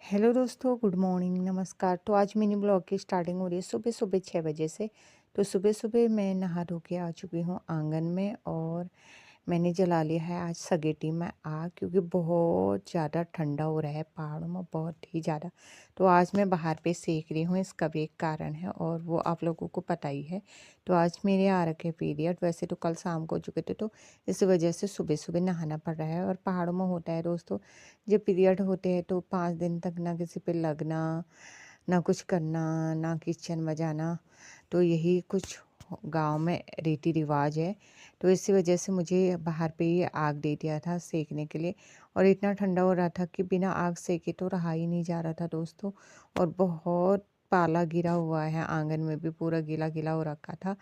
Hello दोस्तों, good morning, नमस्कार। तो आज मिनी ब्लॉग की स्टार्टिंग हो रही है सुबह सुबह 6 बजे से। तो सुबह सुबह मैं नहा धो के आ चुकी हूँ आंगन में और मैंने जला लिया है आज सगेटी में आग, क्योंकि बहुत ज़्यादा ठंडा हो रहा है पहाड़ों में, बहुत ही ज़्यादा। तो आज मैं बाहर पे सेक रही हूँ, इसका भी एक कारण है और वो आप लोगों को पता ही है। तो आज मेरे आ रखे पीरियड, वैसे तो कल शाम को हो चुके थे, तो इस वजह से सुबह सुबह नहाना पड़ रहा है। और पहाड़ों में होता है दोस्तों, जब पीरियड होते हैं तो 5 दिन तक ना किसी पे लगना, ना कुछ करना, ना किचन में जाना। तो यही कुछ गांव में रीति रिवाज है। तो इसी वजह से मुझे बाहर पे ही आग दे दिया था सेकने के लिए। और इतना ठंडा हो रहा था कि बिना आग सेके तो रहा ही नहीं जा रहा था दोस्तों। और बहुत पाला गिरा हुआ है, आंगन में भी पूरा गीला गीला हो रखा था।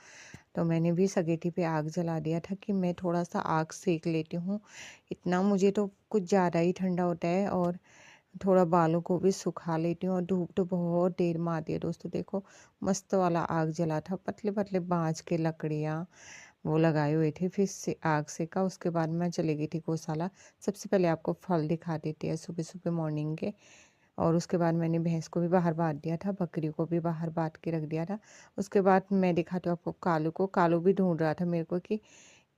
तो मैंने भी सगेटी पे आग जला दिया था कि मैं थोड़ा सा आग सेक लेती हूँ। इतना मुझे तो कुछ ज़्यादा ही ठंडा होता है। और थोड़ा बालों को भी सुखा लेती हूँ। और धूप तो बहुत देर में आती है दोस्तों। देखो, मस्त वाला आग जला था, पतले पतले बाँस के लकड़ियाँ वो लगाए हुए थे। फिर से आग सेका, उसके बाद मैं चली गई थी गौशाला। सबसे पहले आपको फल दिखा देते हैं सुबह सुबह मॉर्निंग के। और उसके बाद मैंने भैंस को भी बाहर बांध दिया था, बकरी को भी बाहर बांध के रख दिया था। उसके बाद मैं दिखाती हूँ आपको कालू को। कालू भी ढूंढ रहा था मेरे को कि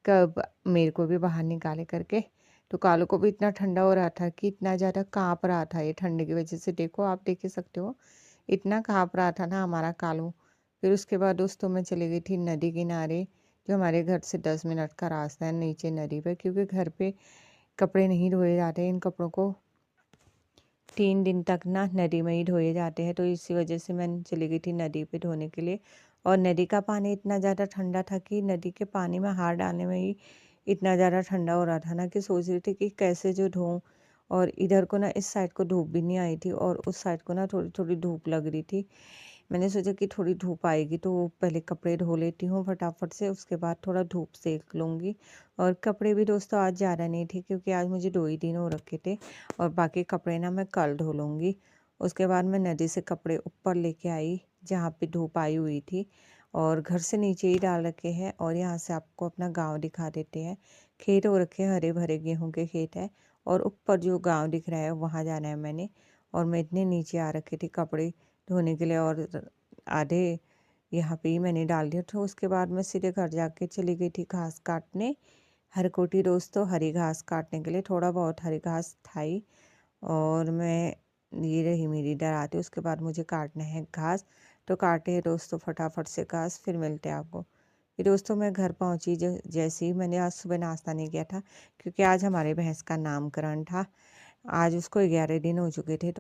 कब मेरे को भी बाहर निकाले करके। तो कालू को भी इतना ठंडा हो रहा था कि इतना ज़्यादा काँप रहा था ये ठंड की वजह से। देखो, आप देख ही सकते हो, इतना काँप रहा था ना हमारा कालू। फिर उसके बाद दोस्तों मैं चली गई थी नदी किनारे, जो हमारे घर से 10 मिनट का रास्ता है नीचे नदी पे। क्योंकि घर पे कपड़े नहीं धोए जाते, इन कपड़ों को 3 दिन तक ना नदी में ही धोए जाते हैं। तो इसी वजह से मैं चली गई थी नदी पे धोने के लिए। और नदी का पानी इतना ज़्यादा ठंडा था कि नदी के पानी में हाथ डालने में ही इतना ज़्यादा ठंडा हो रहा था ना कि सोच रही थी कि कैसे जो धोऊं। और इधर को ना इस साइड को धूप भी नहीं आई थी और उस साइड को ना थोड़ी थोड़ी धूप लग रही थी। मैंने सोचा कि थोड़ी धूप आएगी तो पहले कपड़े धो लेती हूँ फटाफट से, उसके बाद थोड़ा धूप सेक लूँगी। और कपड़े भी दोस्तों आज ज़्यादा नहीं थे, क्योंकि आज मुझे 2 ही दिन हो रखे थे। और बाकी कपड़े ना मैं कल धो लूँगी। उसके बाद मैं नदी से कपड़े ऊपर लेके आई, जहाँ पे धूप आई हुई थी। और घर से नीचे ही डाल रखे हैं। और यहाँ से आपको अपना गांव दिखा देते हैं। खेत हो रखे हैं, हरे भरे गेहूं के खेत है। और ऊपर जो गांव दिख रहा है वहाँ जाना है मैंने। और मैं इतने नीचे आ रखे थे कपड़े धोने के लिए, और आधे यहाँ पे ही मैंने डाल दिया था। उसके बाद मैं सीधे घर जाके चली गई थी घास काटने। हरकोटी दोस्तों, हरी घास काटने के लिए, थोड़ा बहुत हरी घास था ही। और मैं, ये रही मेरी डराती। उसके बाद मुझे काटना है घास। तो काटे हैं दोस्तों फटाफट से घास, फिर मिलते हैं आपको। फिर दोस्तों मैं घर पहुंची, जैसे ही मैंने आज सुबह नाश्ता नहीं किया था, क्योंकि आज हमारे भैंस का नामकरण था। आज उसको 11 दिन हो चुके थे।